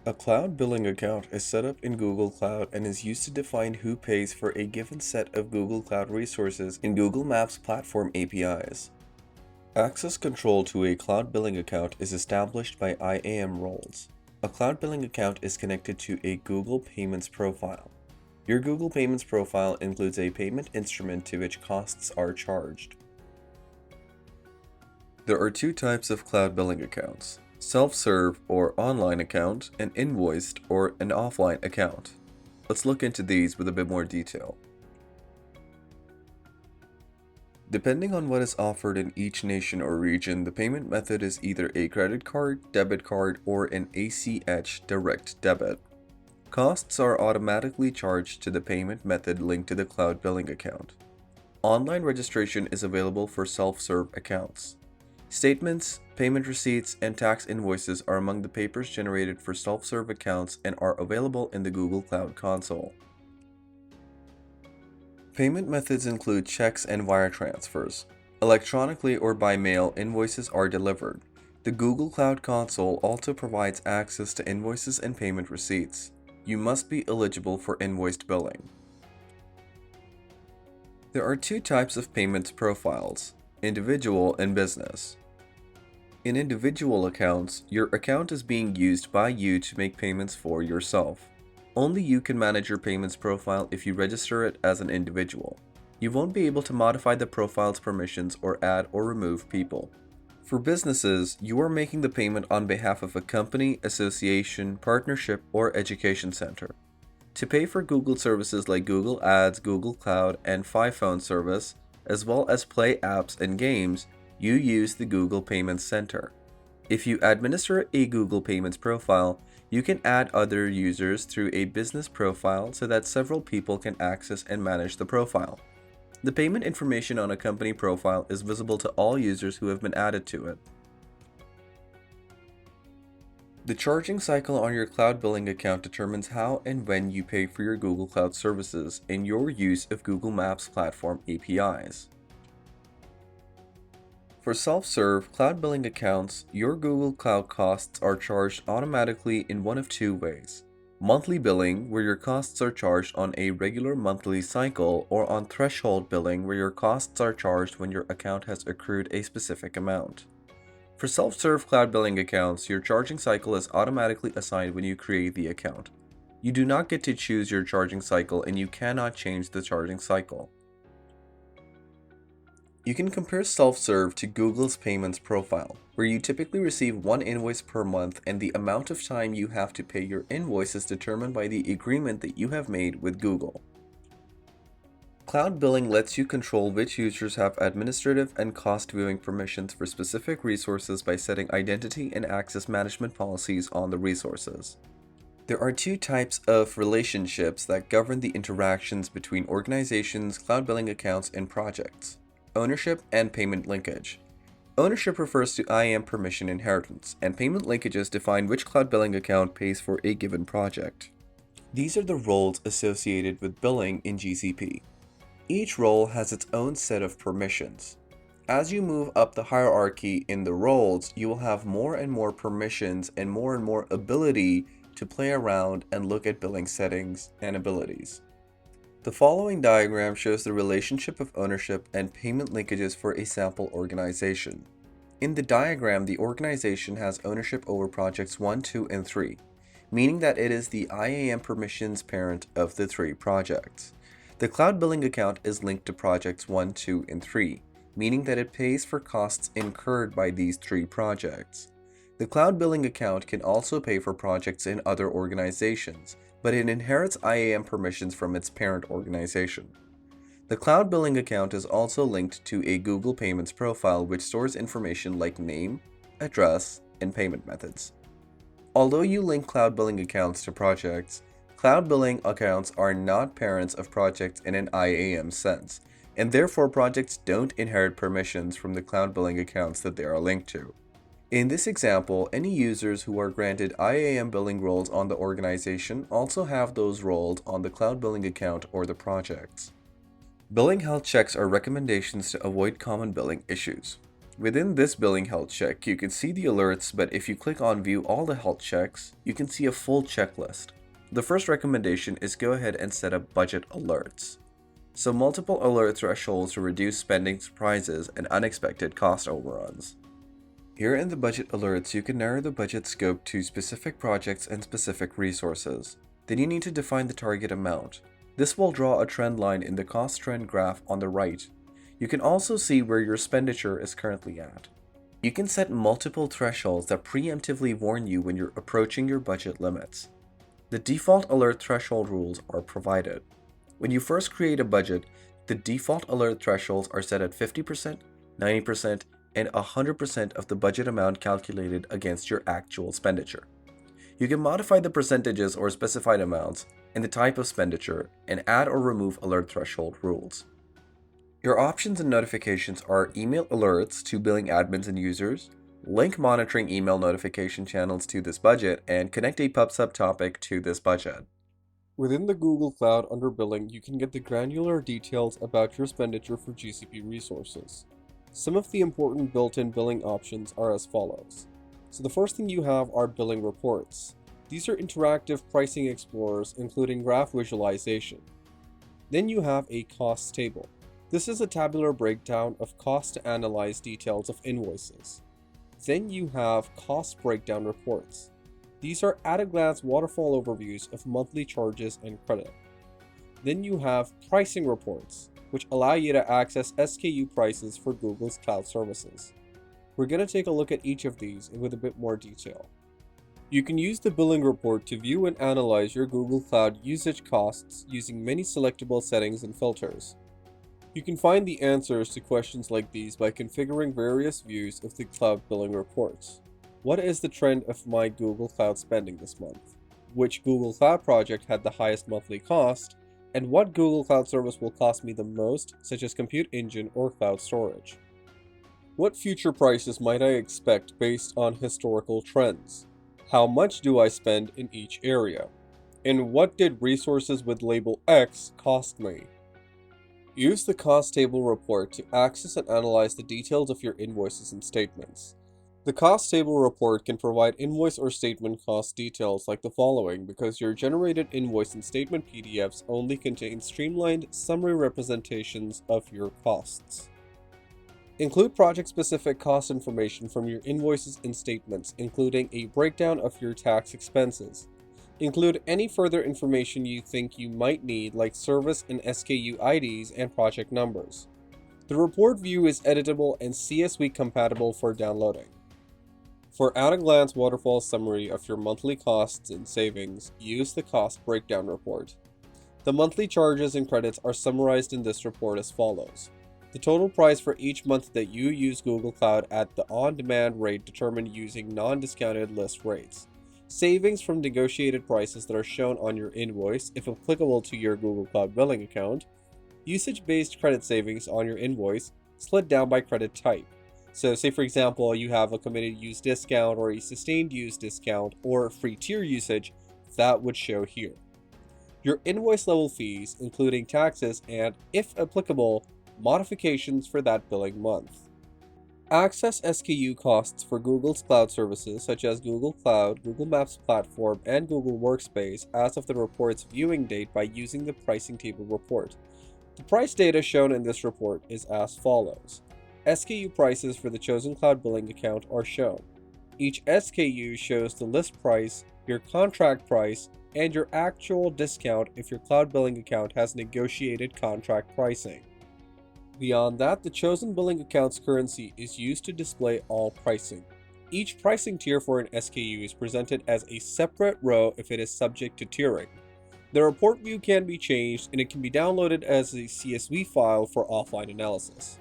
A cloud billing account is set up in Google Cloud and is used to define who pays for a given set of Google Cloud resources in Google Maps platform APIs. Access control to a cloud billing account is established by IAM roles. A cloud billing account is connected to a Google Payments profile. Your Google Payments profile includes a payment instrument to which costs are charged. There are two types of cloud billing accounts: self-serve or online account, and invoiced or an offline account. Let's look into these with a bit more detail. Depending on what is offered in each nation or region, the payment method is either a credit card, debit card, or an ACH direct debit. Costs are automatically charged to the payment method linked to the cloud billing account. Online registration is available for self-serve accounts. Statements, payment receipts, and tax invoices are among the papers generated for self-serve accounts and are available in the Google Cloud Console. Payment methods include checks and wire transfers. Electronically or by mail, invoices are delivered. The Google Cloud Console also provides access to invoices and payment receipts. You must be eligible for invoiced billing. There are two types of payments profiles: individual and business. In individual accounts, your account is being used by you to make payments for yourself. Only you can manage your payments profile if you register it as an individual. You won't be able to modify the profile's permissions or add or remove people. For businesses, you are making the payment on behalf of a company, association, partnership, or education center. To pay for Google services like Google Ads, Google Cloud, and Phone service, as well as play apps and games, you use the Google Payments Center. If you administer a Google Payments profile, you can add other users through a business profile so that several people can access and manage the profile. The payment information on a company profile is visible to all users who have been added to it. The charging cycle on your cloud billing account determines how and when you pay for your Google Cloud services and your use of Google Maps platform APIs. For self-serve cloud billing accounts, your Google Cloud costs are charged automatically in one of two ways: monthly billing, where your costs are charged on a regular monthly cycle, or on threshold billing, where your costs are charged when your account has accrued a specific amount. For self-serve cloud billing accounts, your charging cycle is automatically assigned when you create the account. You do not get to choose your charging cycle, and you cannot change the charging cycle. You can compare self-serve to Google's payments profile, where you typically receive one invoice per month, and the amount of time you have to pay your invoice is determined by the agreement that you have made with Google. Cloud billing lets you control which users have administrative and cost viewing permissions for specific resources by setting identity and access management policies on the resources. There are two types of relationships that govern the interactions between organizations, cloud billing accounts, and projects: ownership and payment linkage. Ownership refers to IAM permission inheritance, and payment linkages define which cloud billing account pays for a given project. These are the roles associated with billing in GCP. Each role has its own set of permissions. As you move up the hierarchy in the roles, you will have more and more permissions and more ability to play around and look at billing settings and abilities. The following diagram shows the relationship of ownership and payment linkages for a sample organization. In the diagram, the organization has ownership over projects 1, 2, and 3, meaning that it is the IAM permissions parent of the 3 projects. The cloud billing account is linked to projects 1, 2, and 3, meaning that it pays for costs incurred by these 3 projects. The cloud billing account can also pay for projects in other organizations, but it inherits IAM permissions from its parent organization. The cloud billing account is also linked to a Google Payments profile, which stores information like name, address, and payment methods. Although you link cloud billing accounts to projects, cloud billing accounts are not parents of projects in an IAM sense, and therefore projects don't inherit permissions from the cloud billing accounts that they are linked to. In this example, any users who are granted IAM billing roles on the organization also have those roles on the cloud billing account or the projects. Billing health checks are recommendations to avoid common billing issues. Within this billing health check, you can see the alerts, but if you click on View all the health checks, you can see a full checklist. The first recommendation is go ahead and set up budget alerts. So multiple alert thresholds to reduce spending surprises and unexpected cost overruns. Here in the budget alerts, you can narrow the budget scope to specific projects and specific resources. Then you need to define the target amount. This will draw a trend line in the cost trend graph on the right. You can also see where your expenditure is currently at. You can set multiple thresholds that preemptively warn you when you're approaching your budget limits. The default alert threshold rules are provided. When you first create a budget, the default alert thresholds are set at 50%, 90%, and 100% of the budget amount calculated against your actual expenditure. You can modify the percentages or specified amounts and the type of expenditure and add or remove alert threshold rules. Your options and notifications are email alerts to billing admins and users, link monitoring email notification channels to this budget, and connect a pub subtopic to this budget. Within the Google Cloud under billing, you can get the granular details about your expenditure for GCP resources. Some of the important built-in billing options are as follows. So the first thing you have are billing reports. These are interactive pricing explorers, including graph visualization. Then you have a costs table. This is a tabular breakdown of cost to analyze details of invoices. Then you have cost breakdown reports. These are at-a-glance waterfall overviews of monthly charges and credit. Then you have pricing reports, which allow you to access SKU prices for Google's cloud services. We're going to take a look at each of these with a bit more detail. You can use the billing report to view and analyze your Google Cloud usage costs using many selectable settings and filters. You can find the answers to questions like these by configuring various views of the cloud billing reports. What is the trend of my Google Cloud spending this month? Which Google Cloud project had the highest monthly cost? And what Google Cloud service will cost me the most, such as compute engine or cloud storage? What future prices might I expect based on historical trends? How much do I spend in each area? And what did resources with label X cost me? Use the cost table report to access and analyze the details of your invoices and statements. The cost table report can provide invoice or statement cost details like the following because your generated invoice and statement PDFs only contain streamlined summary representations of your costs. Include project-specific cost information from your invoices and statements, including a breakdown of your tax expenses. Include any further information you think you might need, like service and SKU IDs and project numbers. The report view is editable and CSV compatible for downloading. For at-a-glance waterfall summary of your monthly costs and savings, use the cost breakdown report. The monthly charges and credits are summarized in this report as follows. The total price for each month that you use Google Cloud at the on-demand rate determined using non-discounted list rates. Savings from negotiated prices that are shown on your invoice, if applicable to your Google Cloud billing account. Usage-based credit savings on your invoice, split down by credit type. So say for example, you have a committed use discount or a sustained use discount or free tier usage, that would show here. Your invoice level fees, including taxes and, if applicable, modifications for that billing month. Access SKU costs for Google's cloud services such as Google Cloud, Google Maps Platform, and Google Workspace as of the report's viewing date by using the pricing table report. The price data shown in this report is as follows. SKU prices for the chosen cloud billing account are shown. Each SKU shows the list price, your contract price, and your actual discount if your cloud billing account has negotiated contract pricing. Beyond that, the chosen billing account's currency is used to display all pricing. Each pricing tier for an SKU is presented as a separate row if it is subject to tiering. The report view can be changed and it can be downloaded as a CSV file for offline analysis.